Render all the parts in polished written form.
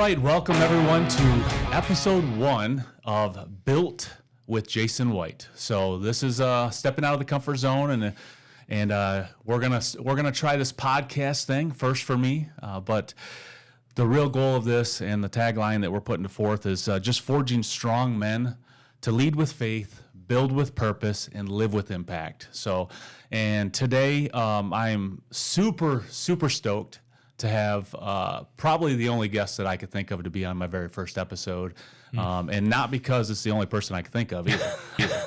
right, welcome everyone to episode 1 of Built with Jason White. So this is stepping out of the comfort zone, and we're gonna try this podcast thing first for me. But the real goal of this and the tagline that we're putting forth is just forging strong men to lead with faith, build with purpose, and live with impact. So, and today I'm super stoked to have probably the only guest that I could think of to be on my very first episode. And not because it's the only person I could think of either.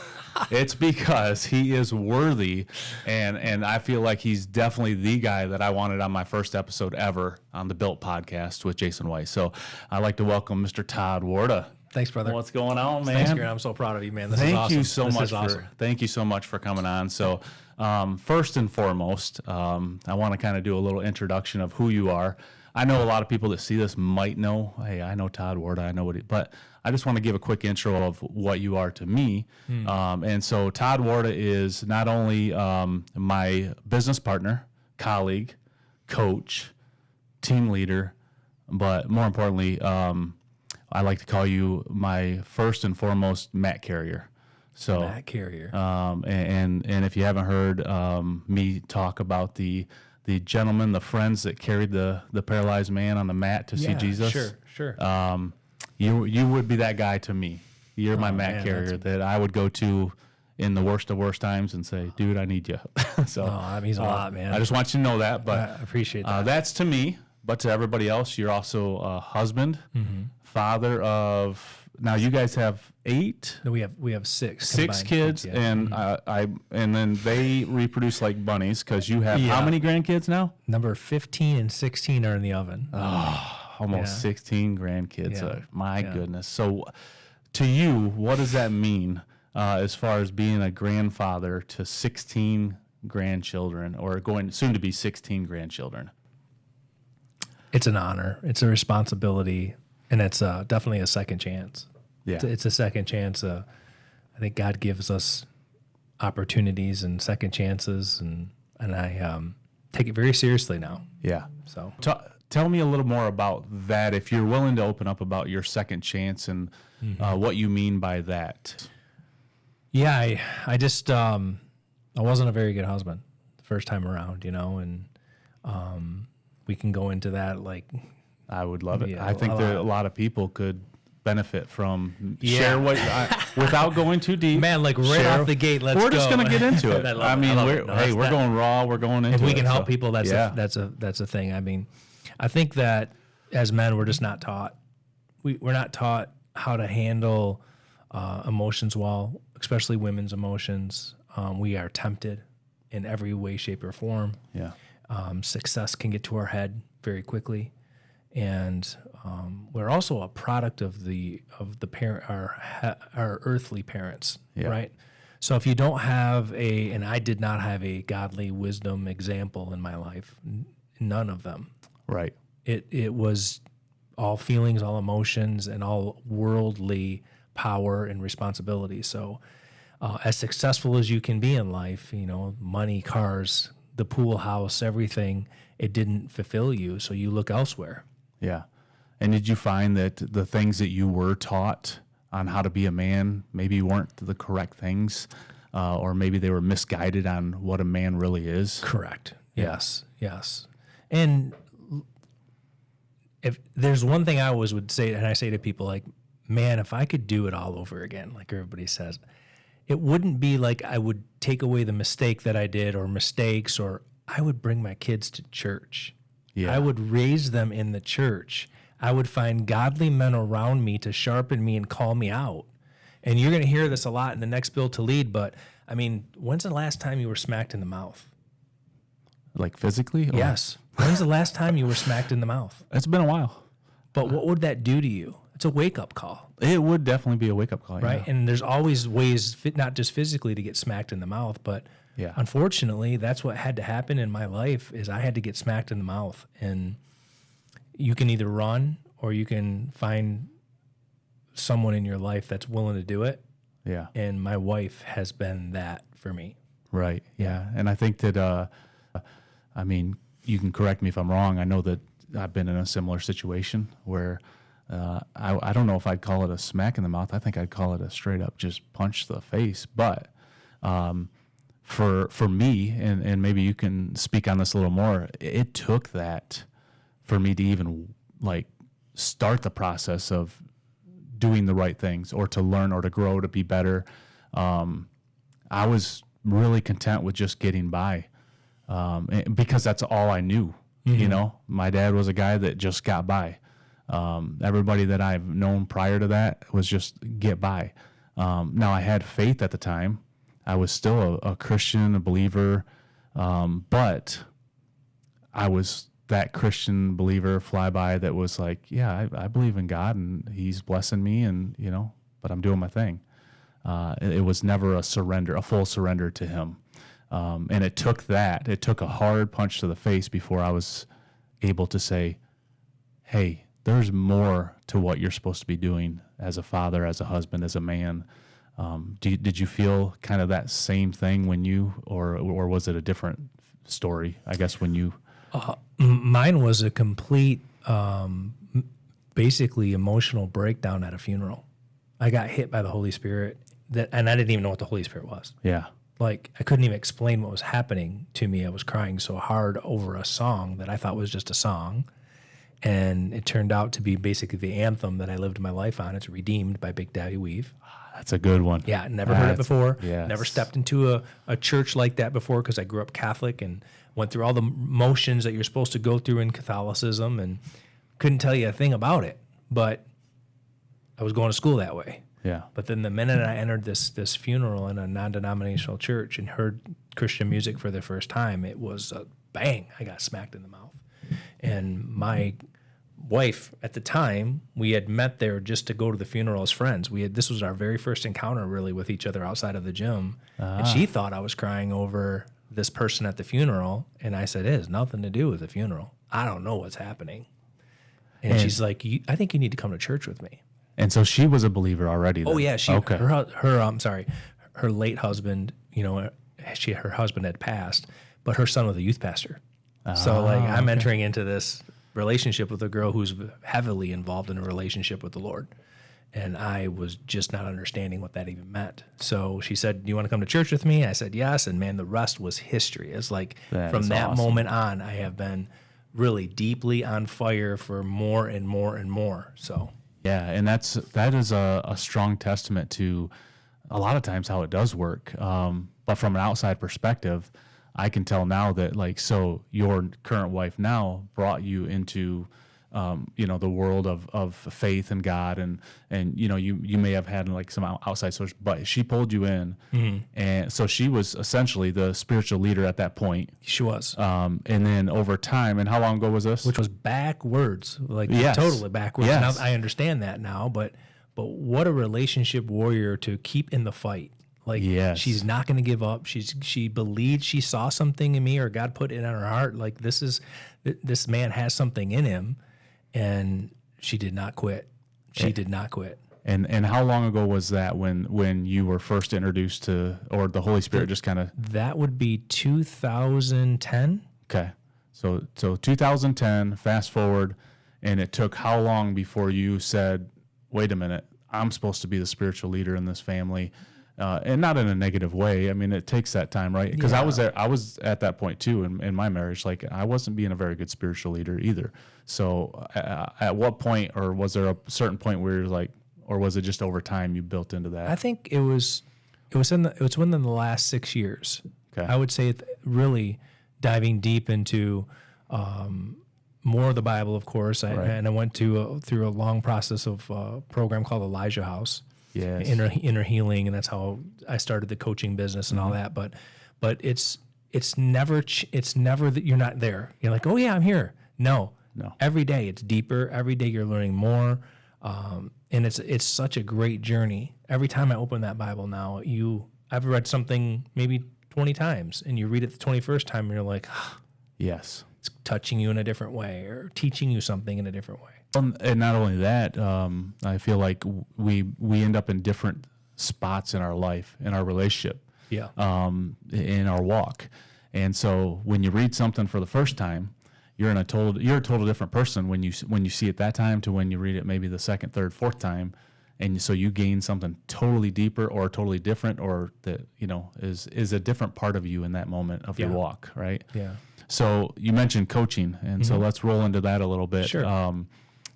It's because he is worthy, and I feel like he's definitely the guy that I wanted on my first episode ever on the Built podcast with Jason White. So I'd like to welcome Mr. Todd Warda. Thanks, brother. What's going on, man? Thanks, Grant. I'm so proud of you, man. This is awesome. Thank you so much for coming on. So, first and foremost, I want to kind of do a little introduction of who you are. I know a lot of people that see this might know, hey, I know Todd Warda, I know but I just want to give a quick intro of what you are to me. And so Todd Warda is not only my business partner, colleague, coach, team leader, but more importantly, I like to call you my first and foremost mat carrier. So mat carrier. And if you haven't heard me talk about the gentleman, the friends that carried the paralyzed man on the mat to see Jesus. Sure. You would be that guy to me. You're my mat carrier that I would go to in the worst of worst times and say, dude, I need you. So that means a lot, man. I just want you to know that. But I appreciate that. That's to me. But to everybody else, you're also a husband, father of. Now you guys have 8. No, we have 6. 6 kids, yeah. And then they reproduce like bunnies because you have how many grandkids now? Number 15 and 16 are in the oven. Almost 16 grandkids. Yeah. My goodness. So, to you, what does that mean as far as being a grandfather to 16 grandchildren, or going soon to be 16 grandchildren? It's an honor. It's a responsibility, and it's definitely a second chance. Yeah, it's a second chance. I think God gives us opportunities and second chances, and I take it very seriously now. Yeah. So tell me a little more about that, if you're willing to open up about your second chance and what you mean by that. Yeah, I just I wasn't a very good husband the first time around, and we can go into that. Like, I would love it. Yeah, I think that a lot of people could benefit from share what without going too deep. Man, like off the gate, we're just going to get into it. I mean, we're going raw. We're going into it. If we can help people, that's a thing. I mean, I think that as men, we're just not taught. We're not taught how to handle emotions well, especially women's emotions. We are tempted in every way, shape, or form. Yeah. Success can get to our head very quickly, and we're also a product of the parent, our earthly parents, right? So if you don't have and I did not have a godly wisdom example in my life, none of them. Right. It was all feelings, all emotions, and all worldly power and responsibility. So as successful as you can be in life, money, cars, the pool house, everything, it didn't fulfill you, so you look elsewhere. Yeah. And did you find that the things that you were taught on how to be a man maybe weren't the correct things, or maybe they were misguided on what a man really is? Correct. Yes. And if there's one thing I always would say, and I say to people, like, man, if I could do it all over again, like everybody says, it wouldn't be like I would take away the mistake that I did or mistakes, or I would bring my kids to church. Yeah. I would raise them in the church. I would find godly men around me to sharpen me and call me out. And you're going to hear this a lot in the next Build to Lead, but I mean, when's the last time you were smacked in the mouth? Like physically? Or? Yes. When's the last time you were smacked in the mouth? It's been a while. But what would that do to you? It's a wake-up call. It would definitely be a wake-up call, right? Yeah. And there's always ways, not just physically, to get smacked in the mouth, but unfortunately, that's what had to happen in my life. Is I had to get smacked in the mouth, and you can either run or you can find someone in your life that's willing to do it. Yeah. And my wife has been that for me. Right. Yeah. And I think that, I mean, you can correct me if I'm wrong. I know that I've been in a similar situation where I don't know if I'd call it a smack in the mouth. I think I'd call it a straight up just punch to the face. But for me, and maybe you can speak on this a little more, it took that for me to even like start the process of doing the right things, or to learn, or to grow, to be better. I was really content with just getting by, because that's all I knew. You know, my dad was a guy that just got by. Everybody that I've known prior to that was just get by. Now I had faith at the time. I was still a Christian, a believer, but I was that Christian believer flyby that was like, yeah, I believe in God and he's blessing me, and, you know, but I'm doing my thing. It was never a surrender, a full surrender to him. And it took a hard punch to the face before I was able to say, hey, there's more to what you're supposed to be doing as a father, as a husband, as a man. Did you feel kind of that same thing when you, or was it a different story, I guess, when you? Mine was a complete, basically emotional breakdown at a funeral. I got hit by the Holy Spirit, and I didn't even know what the Holy Spirit was. Yeah. Like, I couldn't even explain what was happening to me. I was crying so hard over a song that I thought was just a song. And it turned out to be basically the anthem that I lived my life on. It's Redeemed by Big Daddy Weave. That's a good one. Yeah, never heard it before. Yes. Never stepped into a church like that before, because I grew up Catholic and went through all the motions that you're supposed to go through in Catholicism, and couldn't tell you a thing about it. But I was going to school that way. Yeah. But then the minute I entered this funeral in a non-denominational church and heard Christian music for the first time, it was a bang. I got smacked in the mouth. And my wife at the time, we had met there just to go to the funeral as friends. This was our very first encounter really with each other outside of the gym. And she thought I was crying over this person at the funeral. And I said, it has nothing to do with the funeral. I don't know what's happening. And she's like, I think you need to come to church with me. And so she was a believer already then. Oh yeah, Okay. Her late husband, you know, her husband had passed, but her son was a youth pastor. So like I'm entering into this relationship with a girl who's heavily involved in a relationship with the Lord. And I was just not understanding what that even meant. So she said, do you want to come to church with me? I said, yes. And man, the rest was history. It's like from that awesome moment on, I have been really deeply on fire for more and more and more. So yeah, and that is a strong testament to a lot of times how it does work. But from an outside perspective, I can tell now that, like, so your current wife now brought you into, you know, the world of faith and God, and you know, you may have had like some outside source, but she pulled you in, and so she was essentially the spiritual leader at that point. She was. And then over time, and how long ago was this? Which was backwards, like Yes. totally backwards. Yes. Now I understand that now, but what a relationship warrior to keep in the fight. Like, yes. She's not going to give up. She believed she saw something in me, or God put it in her heart. Like, this man has something in him, and she did not quit. She did not quit. And how long ago was that when you were first introduced to, or the Holy Spirit just kind of? That would be 2010. Okay, so 2010. Fast forward, and it took how long before you said, "Wait a minute, I'm supposed to be the spiritual leader in this family," and not in a negative way. I mean, it takes that time, right? Because I was at that point too in my marriage. Like, I wasn't being a very good spiritual leader either. So at what point, or was there a certain point where you're like, or was it just over time you built into that? I think it was within the last 6 years. Okay. I would say really diving deep into more of the Bible, of course. And I went through a long process of a program called Elijah House. Yes. Inner healing, and that's how I started the coaching business and all that. But it's never that you're not there. You're like, oh yeah, I'm here. No. Every day it's deeper. Every day you're learning more, and it's such a great journey. Every time I open that Bible now, I've read something maybe 20 times, and you read it the 21st time, and you're like, yes, it's touching you in a different way, or teaching you something in a different way. And not only that, I feel like we end up in different spots in our life, in our relationship, in our walk. And so when you read something for the first time, you're a total different person when you see it that time to when you read it maybe the second, third, fourth time, and so you gain something totally deeper or totally different, or that is a different part of you in that moment of your walk, right? Yeah. So you mentioned coaching, and so let's roll into that a little bit. Sure.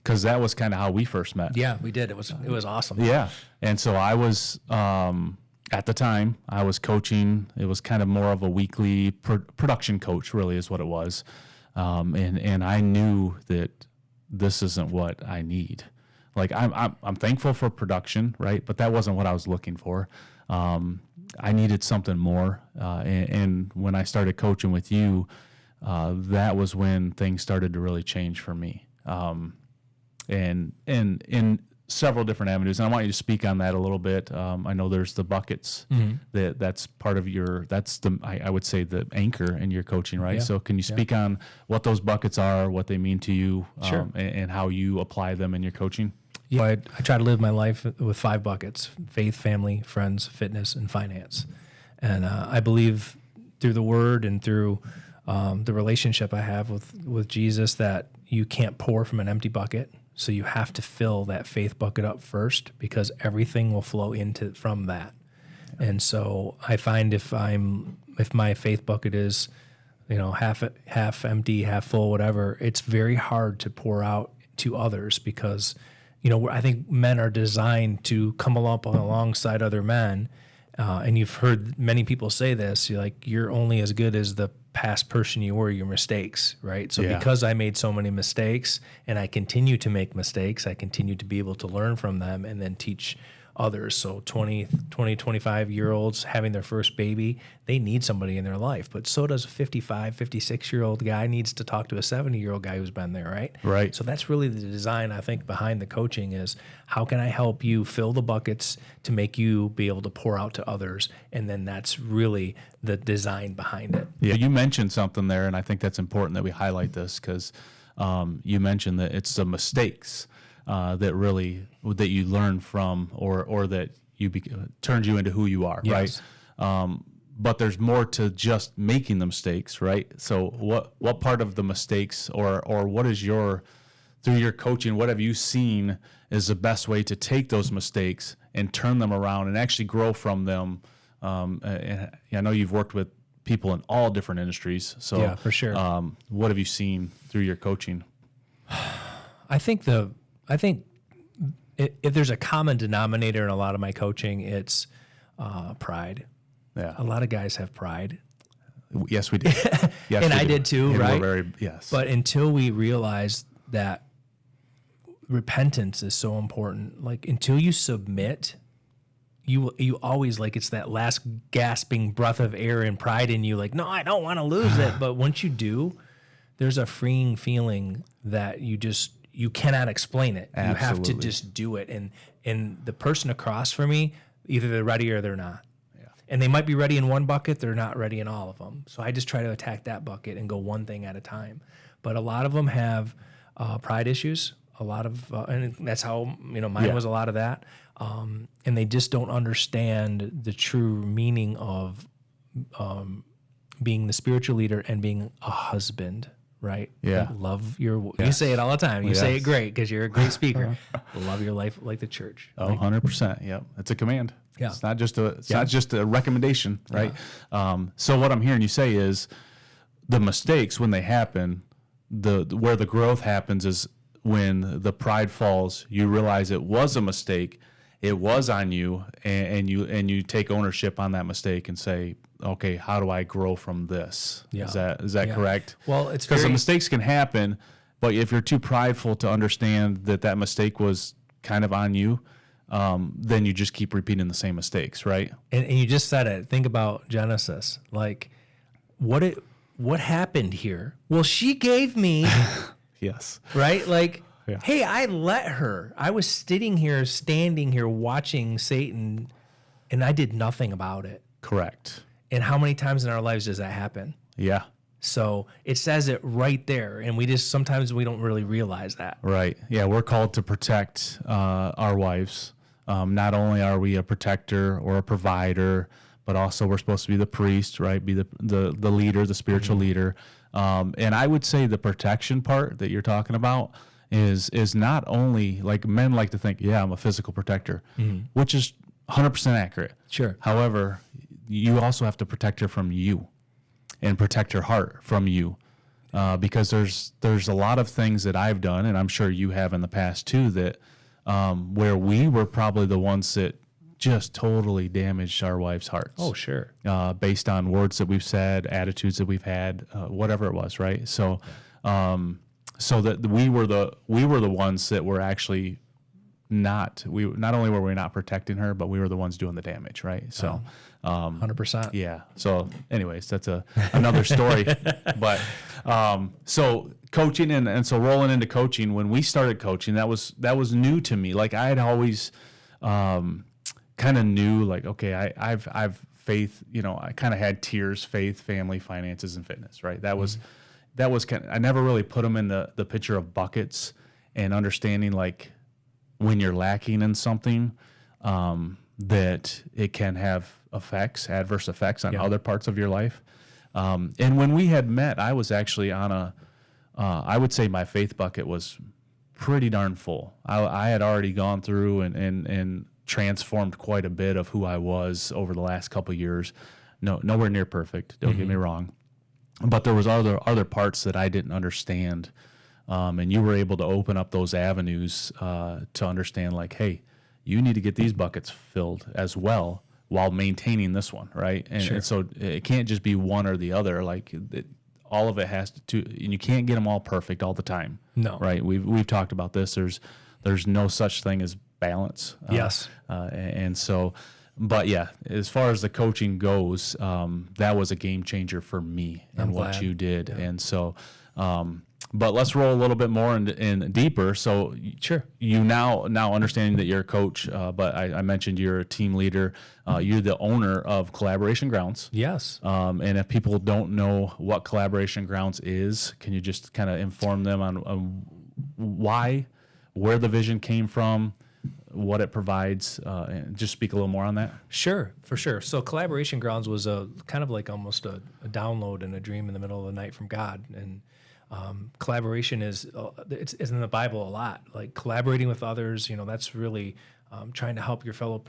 Because that was kind of how we first met. Yeah, we did. It was awesome. Yeah. And so I was, at the time, I was coaching. It was kind of more of a weekly production coach, really, is what it was. And I knew that this isn't what I need. Like, I'm thankful for production, right? But that wasn't what I was looking for. I needed something more. And when I started coaching with you, that was when things started to really change for me. And in several different avenues. And I want you to speak on that a little bit. I know there's the buckets that's part of I would say the anchor in your coaching, right? Yeah. So can you speak on what those buckets are, what they mean to you, Sure. and how you apply them in your coaching? Yeah, I try to live my life with 5 buckets: faith, family, friends, fitness, and finance. And I believe through the Word and through the relationship I have with Jesus that you can't pour from an empty bucket. So you have to fill that faith bucket up first, because everything will flow from that. Yeah. And so I find if my faith bucket is, half empty, half full, whatever, it's very hard to pour out to others, because I think men are designed to come alongside other men. And you've heard many people say this, you're only as good as the past person you were, your mistakes, right? So because I made so many mistakes and I continue to make mistakes, I continue to be able to learn from them and then teach others. So 20, 25-year-olds having their first baby, they need somebody in their life. But so does a 55, 56-year-old guy needs to talk to a 70-year-old guy who's been there, right? Right. So that's really the design, I think, behind the coaching is how can I help you fill the buckets to make you be able to pour out to others? And then that's really the design behind it. Yeah, you mentioned something there, and I think that's important that we highlight this because you mentioned that it's the mistakes that you learn from, or that turns you into who you are, yes. right? But there's more to just making the mistakes, right? So what part of the mistakes, or what is through your coaching, what have you seen is the best way to take those mistakes and turn them around and actually grow from them? And I know you've worked with people in all different industries, so yeah, for sure. What have you seen through your coaching? I think if there's a common denominator in a lot of my coaching, it's pride. Yeah, a lot of guys have pride. Yes, we do. Yes, and I do. did too, and right? Yes. But until we realize that repentance is so important, like until you submit, you always it's that last gasping breath of air and pride in you. Like, no, I don't want to lose it. But once you do, there's a freeing feeling that you cannot explain it. Absolutely. You have to just do it. And the person across from me, either they're ready or they're not. Yeah. And they might be ready in one bucket, they're not ready in all of them. So I just try to attack that bucket and go one thing at a time. But a lot of them have pride issues. A lot of, and that's how, mine was a lot of that. And they just don't understand the true meaning of being the spiritual leader and being a husband. Right? Yeah. Like, love you say it all the time. You say it great because you're a great speaker. Love your life like the church. Oh, 100%. Yep. It's a command. Yeah. It's not just a recommendation, right? Yeah. So what I'm hearing you say is the mistakes, when they happen, where the growth happens is when the pride falls, you realize it was a mistake, it was on you, and you take ownership on that mistake and say, okay, how do I grow from this? Yeah. Is that correct? Well, it's because the mistakes can happen, but if you're too prideful to understand that mistake was kind of on you, then you just keep repeating the same mistakes, right? And you just said it. Think about Genesis. Like, what happened here? Well, she gave me. Yes. Right? Like, yeah. Hey, I let her. I was standing here watching Satan, and I did nothing about it. Correct. And how many times in our lives does that happen? Yeah. So it says it right there, and sometimes we don't really realize that. Right. Yeah, we're called to protect our wives. Not only are we a protector or a provider, but also we're supposed to be the priest, right? Be the leader, the spiritual leader. And I would say the protection part that you're talking about is not only like men like to think, yeah, I'm a physical protector, which is 100% accurate. Sure. However, you also have to protect her from you and protect her heart from you. Because there's a lot of things that I've done, and I'm sure you have in the past too, that where we were probably the ones that just totally damaged our wives' hearts. Oh, sure. Based on words that we've said, attitudes that we've had, whatever it was, right? So, so that we were the ones that were actually not only were we not protecting her, but we were the ones doing the damage, right? So, 100%. yeah. So, anyways, that's another story. But so coaching and so rolling into coaching, when we started coaching, that was new to me. Like I had always kind of knew, like, okay, I've faith. I kind of had tiers: faith, family, finances, and fitness. Right. That was kind of, I never really put them in the picture of buckets and understanding like when you're lacking in something, that it can have adverse effects on other parts of your life. And when we had met, I was actually on I would say my faith bucket was pretty darn full. I had already gone through and transformed quite a bit of who I was over the last couple of years. Nowhere near perfect, don't get me wrong. But there was other parts that I didn't understand. And you were able to open up those avenues to understand, like, hey, you need to get these buckets filled as well while maintaining this one, right? And so it can't just be one or the other. Like all of it has to, and you can't get them all perfect all the time. No, right? We've talked about this. There's no such thing as balance. Yes, and so. But yeah, as far as the coaching goes, that was a game changer for me and what you did. Yeah. And so, but let's roll a little bit more and deeper. So you now understanding that you're a coach, but I mentioned you're a team leader. You're the owner of Collaboration Grounds. Yes. And if people don't know what Collaboration Grounds is, can you just kind of inform them on where the vision came from, what it provides, and just speak a little more on that? Sure, for sure. So Collaboration Grounds was a kind of like almost a download and a dream in the middle of the night from God. And collaboration is it's in the Bible a lot. Like collaborating with others, that's really trying to help your fellow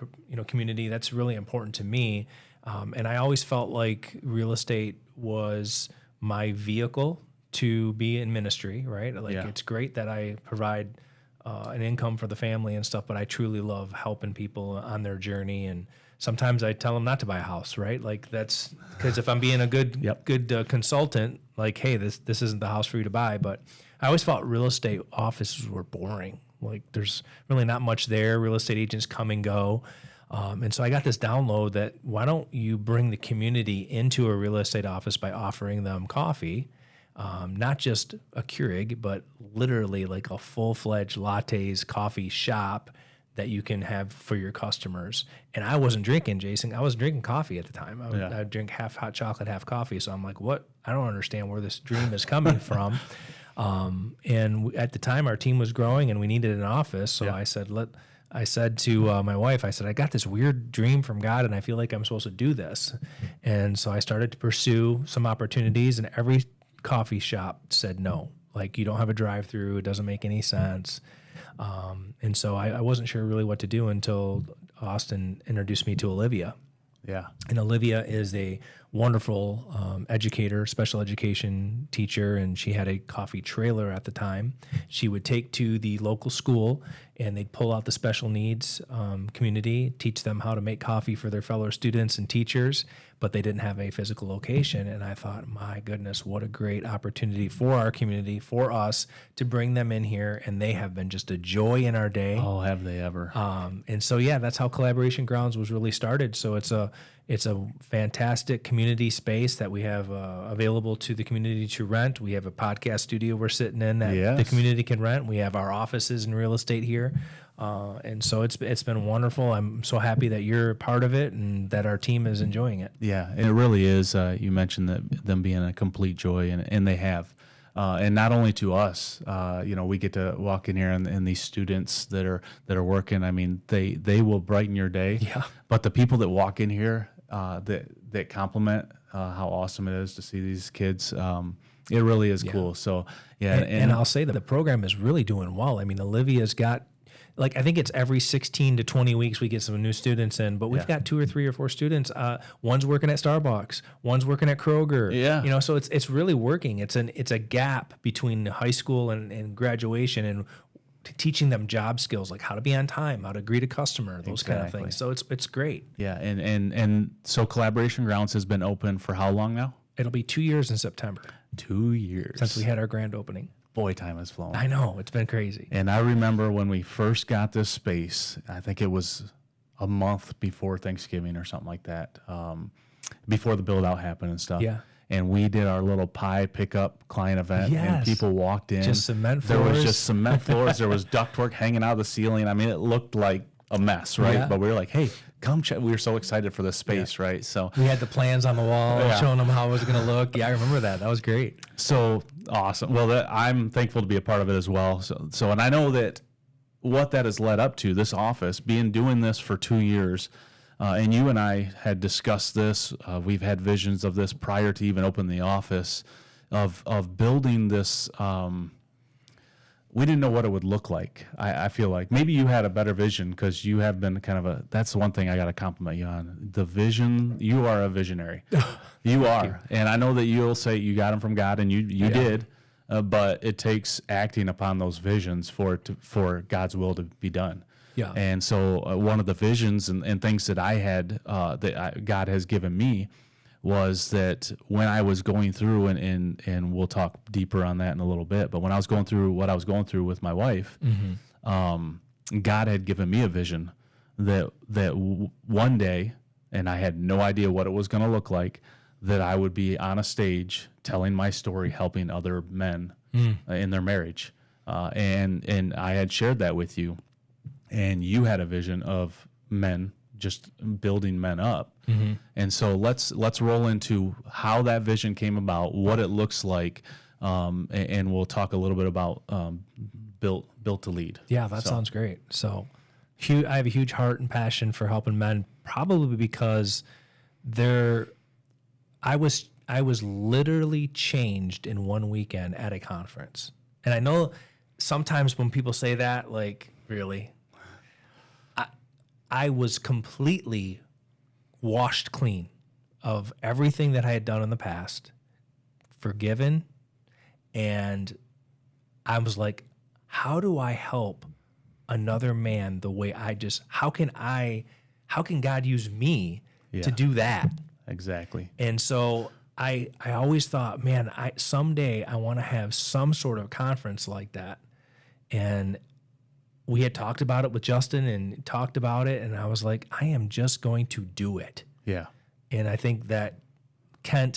community. That's really important to me. And I always felt like real estate was my vehicle to be in ministry, right? Like it's great that I provide an income for the family and stuff, but I truly love helping people on their journey. And sometimes I tell them not to buy a house, right? Like that's because if I'm being a good consultant, like, hey, this isn't the house for you to buy. But I always felt real estate offices were boring. Like there's really not much there. Real estate agents come and go. And so I got this download that why don't you bring the community into a real estate office by offering them coffee? Not just a Keurig, but literally like a full-fledged lattes coffee shop that you can have for your customers. And I wasn't drinking, Jason. I was drinking coffee at the time. I'd drink half hot chocolate, half coffee. So I'm like, what? I don't understand where this dream is coming from. And at the time, our team was growing and we needed an office. So I said to my wife, I got this weird dream from God and I feel like I'm supposed to do this. And so I started to pursue some opportunities, and every coffee shop said no. Like, you don't have a drive-through. It doesn't make any sense. And so I wasn't sure really what to do until Austin introduced me to Olivia. Yeah. And Olivia is a wonderful educator, special education teacher, and she had a coffee trailer at the time. She would take to the local school, and they'd pull out the special needs community, teach them how to make coffee for their fellow students and teachers, but they didn't have a physical location. And I thought, my goodness, what a great opportunity for our community, for us to bring them in here. And they have been just a joy in our day. Oh, have they ever? And so, that's how Collaboration Grounds was really started. So it's a fantastic community space that we have available to the community to rent. We have a podcast studio we're sitting in that the community can rent. We have our offices in real estate here. And so it's been wonderful. I'm so happy that you're a part of it and that our team is enjoying it. Yeah, and it really is. You mentioned that them being a complete joy, and they have. And not only to us, we get to walk in here and these students that are working. I mean, they will brighten your day. Yeah. But the people that walk in here that compliment how awesome it is to see these kids It really is cool. So yeah, and I'll say that the program is really doing well. I mean, Olivia's got, like, I think it's every 16 to 20 weeks we get some new students in, but we've got 2 or 3 or 4 students. One's working at Starbucks, one's working at Kroger. Yeah. You know, so it's really working. It's a gap between high school and graduation, and teaching them job skills, like how to be on time, how to greet a customer, those kind of things. So it's great. Yeah, and so Collaboration Grounds has been open for how long now? It'll be 2 years in September 2 years since we had our grand opening. Boy, time has flown. I know, it's been crazy. And I remember when we first got this space, I think it was a month before Thanksgiving or something like that, before the build out happened and stuff. Yeah. And we did our little pie pickup client event, and people walked in. Just cement floors. There was just cement floors. There was ductwork hanging out of the ceiling. I mean, it looked like a mess, right? Yeah. But we were like, hey, come check. We were so excited for this space, right? So we had the plans on the wall, showing them how it was going to look. Yeah, I remember that. That was great. So awesome. Well, I'm thankful to be a part of it as well. So, and I know that what that has led up to, this office, doing this for 2 years, and you and I had discussed this. We've had visions of this prior to even opening the office, of building this. We didn't know what it would look like. I feel like maybe you had a better vision, because you have been kind of that's the one thing I got to compliment you on. The vision, you are a visionary. You are. And I know that you'll say you got them from God, and you did, but it takes acting upon those visions for God's will to be done. Yeah. And so one of the visions and things that I had, God has given me, was that when I was going through, and we'll talk deeper on that in a little bit, but when I was going through what I was going through with my wife, God had given me a vision that one day, and I had no idea what it was going to look like, that I would be on a stage telling my story, helping other men in their marriage. And I had shared that with you, and you had a vision of men, just building men up. And so let's roll into how that vision came about, what it looks like, and we'll talk a little bit about built to lead. Yeah, that sounds great. So I have a huge heart and passion for helping men, probably because I was literally changed in one weekend at a conference. And I know sometimes when people say that, like, really, I was completely washed clean of everything that I had done in the past, forgiven, and I was like, how do I help another man the way how can God use me to do that? Exactly. And so I always thought, man, someday I want to have some sort of conference like that. And we had talked about it with Justin and talked about it, and I was like, I am just going to do it. Yeah. And I think that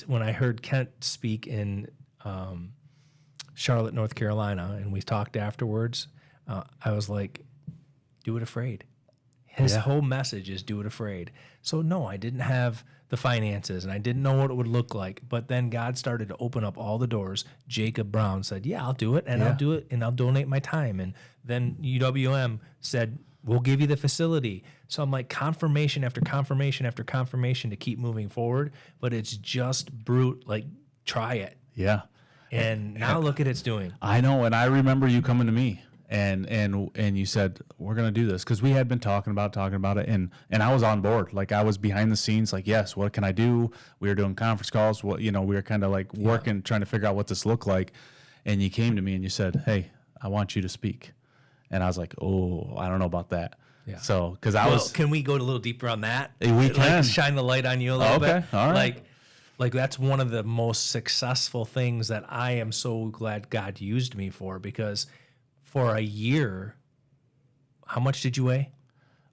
when I heard Kent speak in Charlotte, North Carolina, and we talked afterwards, I was like, do it afraid. His whole message is do it afraid. So no, I didn't have the finances, and I didn't know what it would look like. But then God started to open up all the doors. Jacob Brown said, yeah, I'll do it, and I'll do it, and I'll donate my time. And then UWM said, we'll give you the facility. So I'm like, confirmation after confirmation after confirmation to keep moving forward. But it's just brute, like, try it. Yeah. And now look at it's doing. I know, and I remember you coming to me. And you said, we're going to do this, because we had been talking about it, and I was on board. Like, I was behind the scenes, like, yes, what can I do? We were doing conference calls. We were kind of like working, trying to figure out what this looked like. And you came to me and you said, hey, I want you to speak. And I was like, oh, I don't know about that. Yeah. So, because can we go a little deeper on that? We can. Like, shine the light on you a little bit. Okay, all right. Like that's one of the most successful things that I am so glad God used me for, because for a year, how much did you weigh?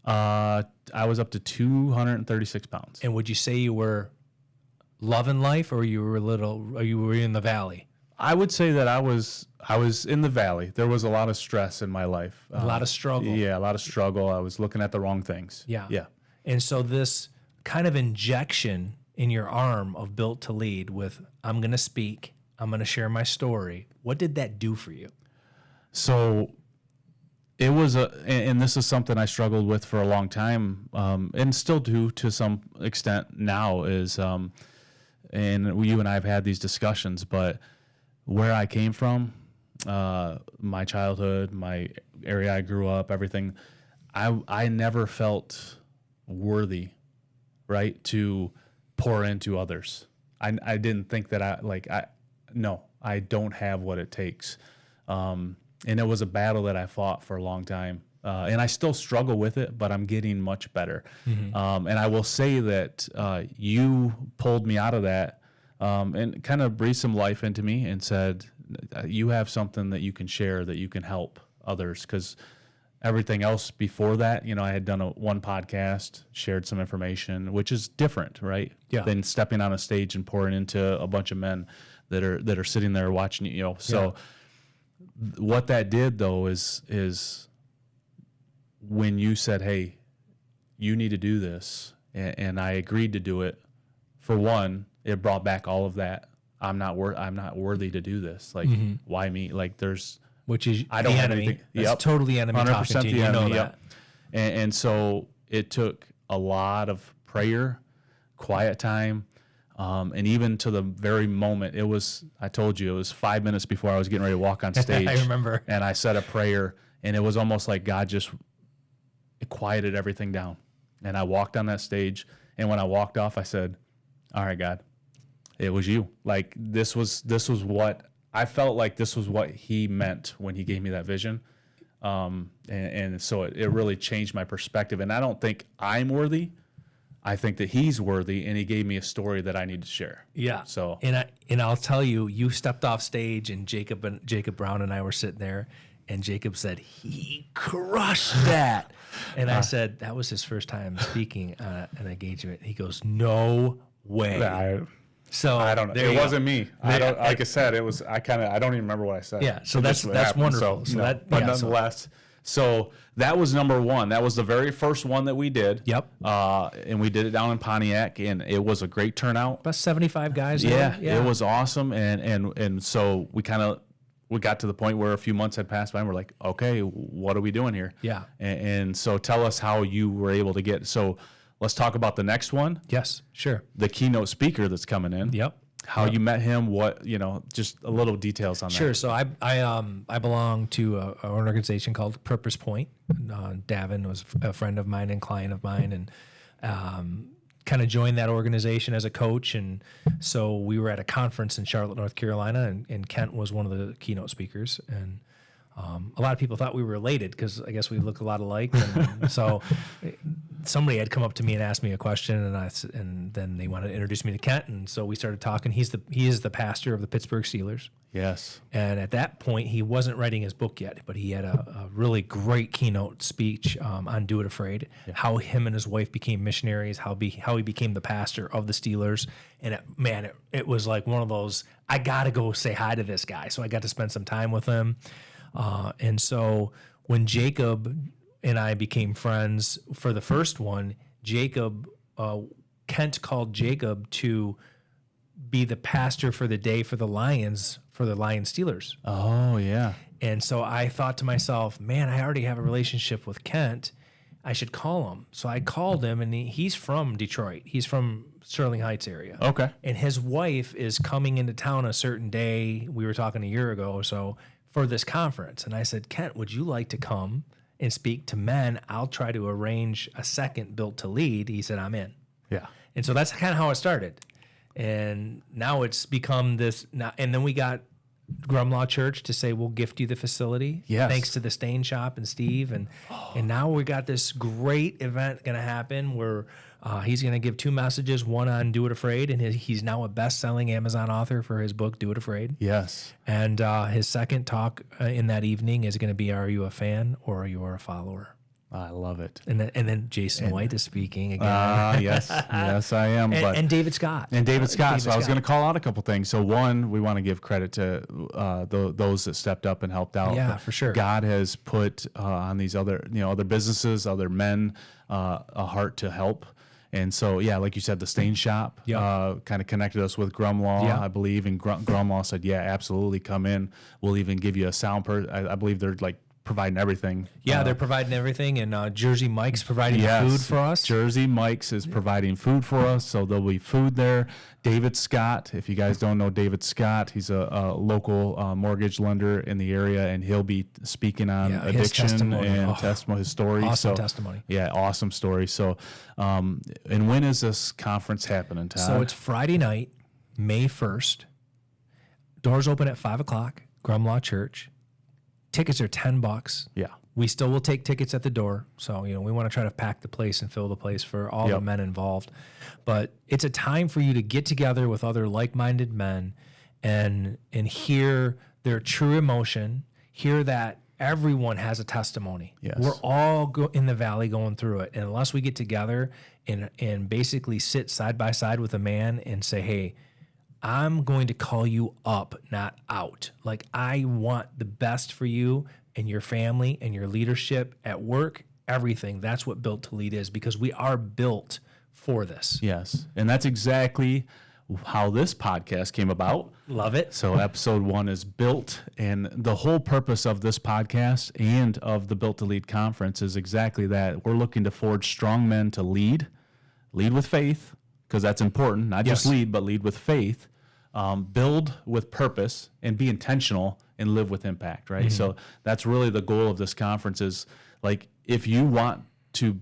I was up to 236 pounds. And would you say you were loving life, or you were in the valley? I would say that I was in the valley. There was a lot of stress in my life. A lot of struggle. Yeah, a lot of struggle. I was looking at the wrong things. Yeah. Yeah. And so this kind of injection in your arm of Built to Lead with, I'm going to speak, I'm going to share my story. What did that do for you? So it was and this is something I struggled with for a long time, and still do to some extent now, is, and you and I have had these discussions, but where I came from, my childhood, my area I grew up, everything, I never felt worthy, right, to pour into others. I didn't think that I don't have what it takes. And it was a battle that I fought for a long time. And I still struggle with it, but I'm getting much better. And I will say that you pulled me out of that and kind of breathed some life into me and said, you have something that you can share, that you can help others. Because everything else before that, I had done one podcast, shared some information, which is different, right? Yeah. Than stepping on a stage and pouring into a bunch of men that are sitting there watching you. So what that did though is when you said, hey, you need to do this, and I agreed to do it, for one, it brought back all of that. I'm not worthy to do this. Like, why me? Like, which is I don't the have enemy. anything. That's totally enemy talking to you. You know that. And so it took a lot of prayer, quiet time, and even to the very moment, I told you, it was 5 minutes before I was getting ready to walk on stage. I remember. And I said a prayer, and it was almost like God just quieted everything down. And I walked on that stage, and when I walked off, I said, all right, God, it was you. Like, this was what I felt like this was what he meant when he gave me that vision. And so it really changed my perspective. And I don't think I'm worthy. I think that he's worthy, and he gave me a story that I need to share. Yeah. So and I'll tell you, you stepped off stage, and Jacob Brown and I were sitting there, and Jacob said he crushed that, and I said that was his first time speaking at an engagement. He goes, "No way." So I don't know. It wasn't me. Like I said, it was. I don't even remember what I said. Yeah. So that's wonderful. Nonetheless. So that was number one. That was the very first one that we did. Yep. And we did it down in Pontiac, and it was a great turnout. About 75 guys. Yeah. It was awesome. And so we got to the point where a few months had passed by, and we're like, okay, what are we doing here? Yeah. And so tell us how you were able to get. So let's talk about the next one. Yes, sure. The keynote speaker that's coming in. Yep. How you met him, what, just a little details on that. Sure. So I belong to an organization called Purpose Point. Davin was a friend of mine and client of mine, and kind of joined that organization as a coach. And so we were at a conference in Charlotte, North Carolina, and Kent was one of the keynote speakers. And a lot of people thought we were related because I guess we look a lot alike. And so somebody had come up to me and asked me a question, and then they wanted to introduce me to Kent. And so we started talking. He is the pastor of the Pittsburgh Steelers. Yes. And at that point, he wasn't writing his book yet, but he had a really great keynote speech on Do It Afraid, how him and his wife became missionaries, how he became the pastor of the Steelers. And it was like one of those, I got to go say hi to this guy. So I got to spend some time with him. And so when Jacob and I became friends for the first one, Kent called Jacob to be the pastor for the day for the Lions Steelers. Oh, yeah. And so I thought to myself, man, I already have a relationship with Kent. I should call him. So I called him, and he's from Detroit. He's from Sterling Heights area. Okay. And his wife is coming into town a certain day. We were talking a year ago or so for this conference. And I said, Kent, would you like to come and speak to men? I'll try to arrange a second Built to Lead. He said, I'm in. Yeah. And so that's kind of how it started. And now it's become this. And then we got Grumlaw Church to say, we'll gift you the facility. Yes. Thanks to the Stain Shop and Steve. And now we got this great event going to happen where he's going to give two messages, one on Do It Afraid. And he's now a best-selling Amazon author for his book, Do It Afraid. Yes. And his second talk in that evening is going to be, are you a fan or are you a follower? I love it. And then Jason White is speaking again. Yes, I am. And David Scott. And David Scott. So I was going to call out a couple things. So one, we want to give credit to those that stepped up and helped out. Yeah, for sure. God has put on these other businesses, other men, a heart to help. And so, yeah, like you said, the Stain Shop kind of connected us with Grumlaw, I believe. And Grumlaw said, yeah, absolutely, come in. We'll even give you a sound I believe they're like providing everything. Yeah, they're providing everything, and Jersey Mike's providing food for us. Jersey Mike's is providing food for us, so there'll be food there. David Scott, if you guys don't know David Scott, he's a local mortgage lender in the area, and he'll be speaking on addiction and testimony, his story. Awesome testimony. Yeah, awesome story. So, and when is this conference happening, Todd? So it's Friday night, May 1st. Doors open at 5 o'clock, Grumlaw Church. Tickets are $10. Yeah. We still will take tickets at the door. So, we want to try to pack the place and fill the place for all the men involved. But it's a time for you to get together with other like-minded men and hear their true emotion, hear that everyone has a testimony. Yes. We're all in the valley going through it. And unless we get together and basically sit side by side with a man and say, hey, I'm going to call you up, not out. Like, I want the best for you and your family and your leadership at work, everything. That's what Built to Lead is, because we are built for this. Yes. And that's exactly how this podcast came about. Love it. So episode 1 is built, and the whole purpose of this podcast and of the Built to Lead conference is exactly that. We're looking to forge strong men to lead with faith, because that's important, not just lead, but lead with faith, build with purpose, and be intentional and live with impact, right? So that's really the goal of this conference is, like, if you want to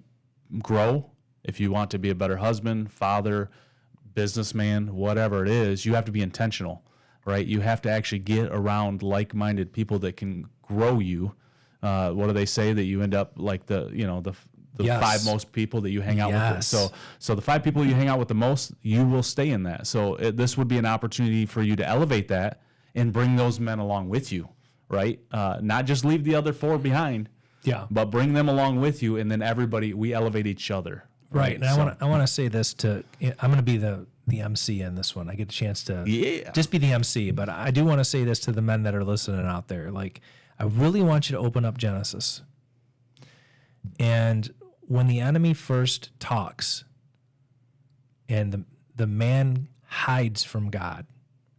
grow, if you want to be a better husband, father, businessman, whatever it is, you have to be intentional, right? You have to actually get around like-minded people that can grow you. What do they say? That you end up like the 5 most people that you hang out with. So the 5 people you hang out with the most, you will stay in that. So this would be an opportunity for you to elevate that and bring those men along with you, right? Not just leave the other 4 behind, but bring them along with you, and then we elevate each other. Right. And I want to say this I'm going to be the MC in this one. I get a chance to just be the MC, but I do want to say this to the men that are listening out there. Like, I really want you to open up Genesis. And when the enemy first talks and the man hides from God,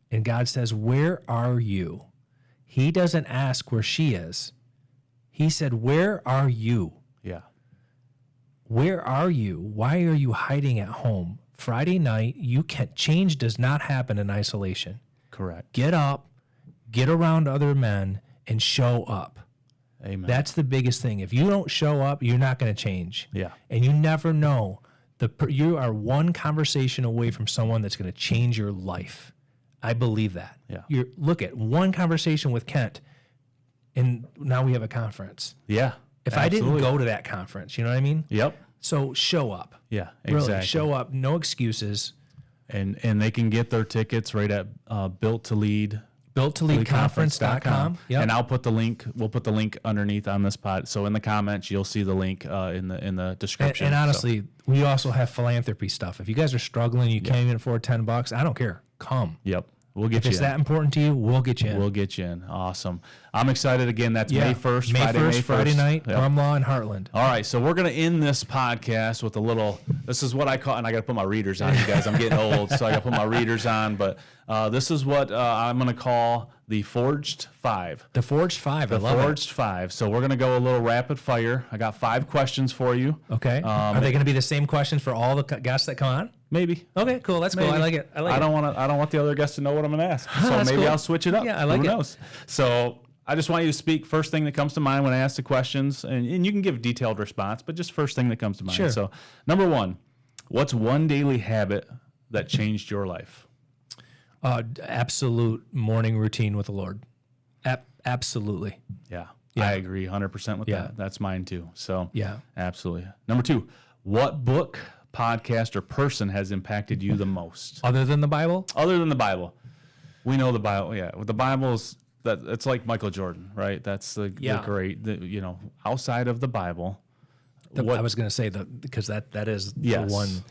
and God says, where are you? He doesn't ask where she is. He said, where are you? Yeah. Where are you? Why are you hiding at home? Friday night, change does not happen in isolation. Correct. Get up, get around other men, and show up. Amen. That's the biggest thing. If you don't show up, you're not going to change. Yeah. And you never know. You are one conversation away from someone that's going to change your life. I believe that. Yeah. Look at one conversation with Kent, and now we have a conference. Yeah. If I didn't go to that conference, you know what I mean? Yep. So show up. Yeah, exactly. Really, show up. No excuses. And they can get their tickets right at Built to Lead. BuiltToLeadConference.com. Yep. And we'll put the link underneath on this pod. So in the comments, you'll see the link in the description. And honestly, we also have philanthropy stuff. If you guys are struggling, you can't even afford $10, I don't care. Come. Yep. We'll get if you it's in. that important to you, we'll get you in. We'll get you in. Awesome. I'm excited again. That's May 1st, May 1st, Friday night, Yep. Grumlaw and Heartland. All right, so we're going to end this podcast with a little, this is what I call, and I got to put my readers on, you guys. I'm getting old, so I got to put my readers on, but this is what I'm going to call the Forged 5. The Forged 5, I love it. The Forged 5. So we're going to go a little rapid fire. I got 5 questions for you. Okay. Are they going to be the same questions for all the guests that come on? Maybe. Okay, cool. That's cool. I like it. I don't want the other guests to know what I'm going to ask. So maybe cool. I'll switch it up. Yeah, I like Who it. knows? So I just want you to speak first thing that comes to mind when I ask the questions, and you can give a detailed response, but just first thing that comes to mind. Sure. So number 1, what's one daily habit that changed your life? Absolute morning routine with the Lord. Absolutely. Yeah, I agree 100% with that. That's mine too. So yeah, absolutely. Number 2, what book, podcast, or person has impacted you the most? Other than the Bible? Other than the Bible. We know the Bible. Yeah, the Bible's that it's like Michael Jordan, right? That's the great. Outside of the Bible. I was going to say because that is yes. the one.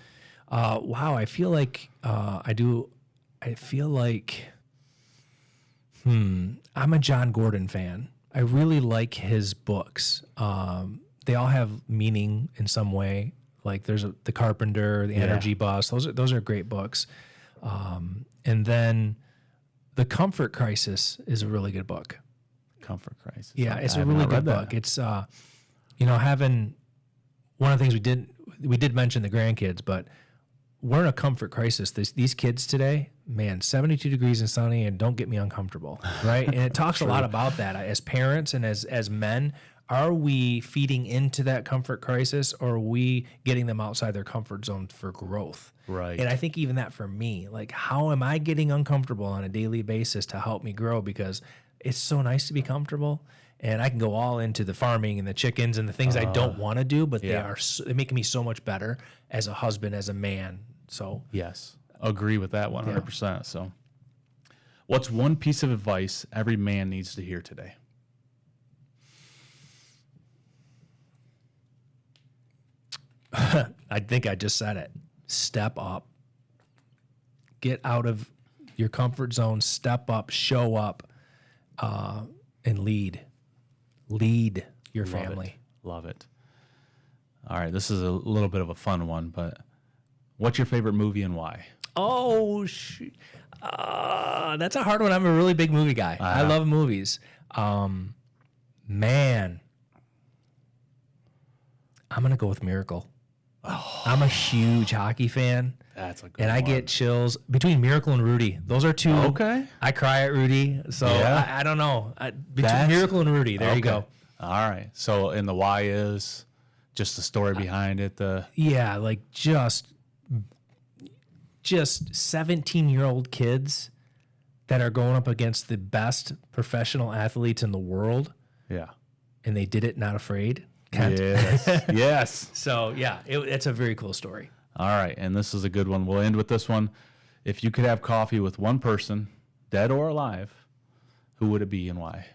Wow, I feel like I feel like I'm a John Gordon fan. I really like his books. They all have meaning in some way. Like there's The Carpenter, The Energy Bus. Those are great books. And then The Comfort Crisis is a really good book. Comfort Crisis. Yeah, it's I a have really not good read that. book. It's having one of the things we did mention the grandkids, but we're in a comfort crisis. These kids today, man, 72 degrees and sunny, and don't get me uncomfortable, right? And it talks a lot about that as parents and as men. Are we feeding into that comfort crisis, or are we getting them outside their comfort zone for growth? Right. And I think even that for me, like, how am I getting uncomfortable on a daily basis to help me grow? Because it's so nice to be comfortable, and I can go all into the farming and the chickens and the things I don't want to do, but they're making me so much better as a husband, as a man. So Yes, agree with that 100%. So, what's one piece of advice every man needs to hear today? I think I just said it. Step up. Get out of your comfort zone. Step up. Show up. And lead. Lead your family. Love it. All right, this is a little bit of a fun one, but what's your favorite movie and why? Oh, that's a hard one. I'm a really big movie guy. I love movies. Man, I'm going to go with Miracle. Oh. I'm a huge hockey fan. That's a good and I one. get chills between Miracle and Rudy. Those are two. Okay. I cry at Rudy. So I don't know. Between Miracle and Rudy, there you go. All right. So, and the why is just the story behind it. Yeah, like just 17-year-old kids that are going up against the best professional athletes in the world. Yeah. And they did it not afraid. Kent. Yes. Yes. So, yeah, it's a very cool story. All right. And this is a good one. We'll end with this one. If you could have coffee with one person, dead or alive, who would it be and why?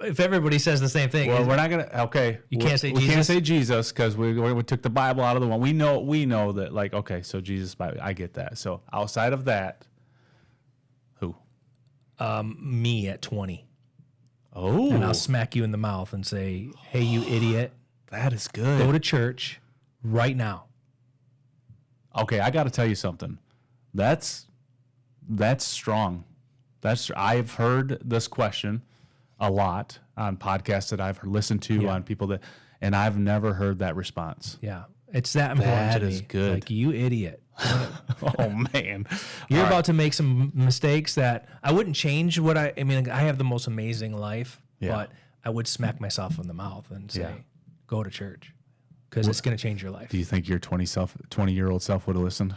If everybody says the same thing. Well, we're not going to, okay. You can't say we Jesus? can't say Jesus because we took the Bible out of the one. We know that, like, okay, so Jesus, Bible, I get that. So outside of that, who? Me at 20. Oh. And I'll smack you in the mouth and say, hey, you idiot. That is good. Go to church right now. Okay, I got to tell you something. That's strong. I've heard this question a lot on podcasts that I've listened to on people that, and I've never heard that response. Yeah, it's that important to me. That is good. Like, you idiot. Oh man, You're about to make some mistakes that I wouldn't change. I mean, I have the most amazing life, but I would smack myself in the mouth and say, go to church, because it's going to change your life. Do you think your 20-year-old self would have listened?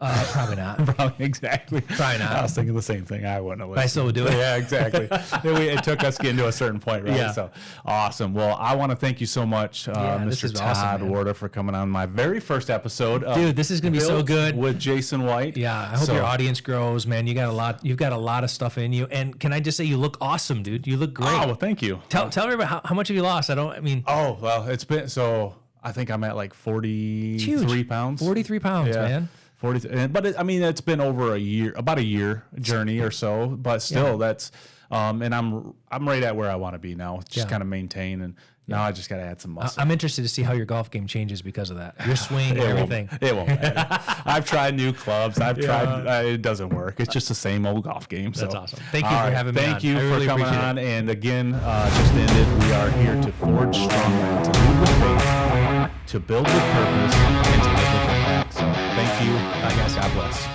Probably not. Probably, exactly. Probably not. I was thinking the same thing. I wouldn't have listened. I still would do it. Yeah, exactly. It took us getting to a certain point, right? Yeah. So awesome. Well, I want to thank you so much, this Mr. is Todd awesome, Warda, for coming on my very first episode. Dude, this is gonna be so Built good with Jason White. Yeah, I hope your audience grows, man. You got a lot. You've got a lot of stuff in you. And can I just say, you look awesome, dude. You look great. Oh, well, thank you. Tell everybody how much have you lost? Oh, well, it's been so. I think I'm at like 43 pounds. 43 pounds, man. 40, but it's been over about a year journey or so, but still that's, and I'm right at where I want to be now. Just kind of maintain, and now I just got to add some muscle. I'm interested to see how your golf game changes because of that. Your swing and everything. It won't matter. I've tried new clubs. I've tried. It doesn't work. It's just the same old golf game. So. That's awesome. Thank you for having me on. Thank you I for really coming appreciate on. And again, just ended. We are here to forge strong men, to lead with faith, to build with purpose, and to live with impact. So thank you. Bye, guys. God bless.